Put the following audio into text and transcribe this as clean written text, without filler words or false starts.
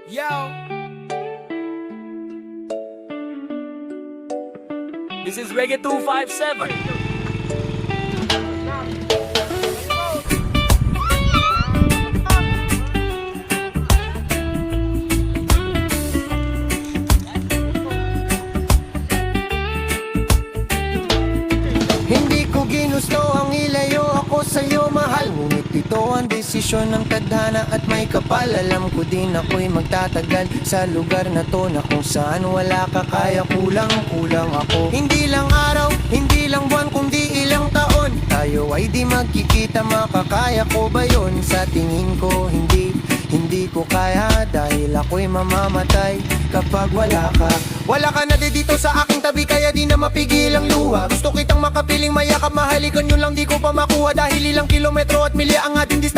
Yo, this is Reggae 257. Hindi ko ginusto ang ilayo ako sa'yo, mahal. Ngunit ito ang desisyon ng tadhana at may kapal. Alam ko din ako'y magtatagal sa lugar na to, na kung saan wala ka kaya kulang ako. Hindi lang araw, hindi lang buwan, kundi ilang taon tayo ay di magkikita, makakaya ko ba yun? Sa tingin ko hindi ko kaya, dahil ako'y mamamatay kapag wala ka. Wala ka na dito sa aking tabi, kaya di na mapigil ang luha. Gusto kitang makapiling mayakap, mahalikan, yun lang di ko pa makuha. Dahil ilang kilometro at milya ang ating distansya.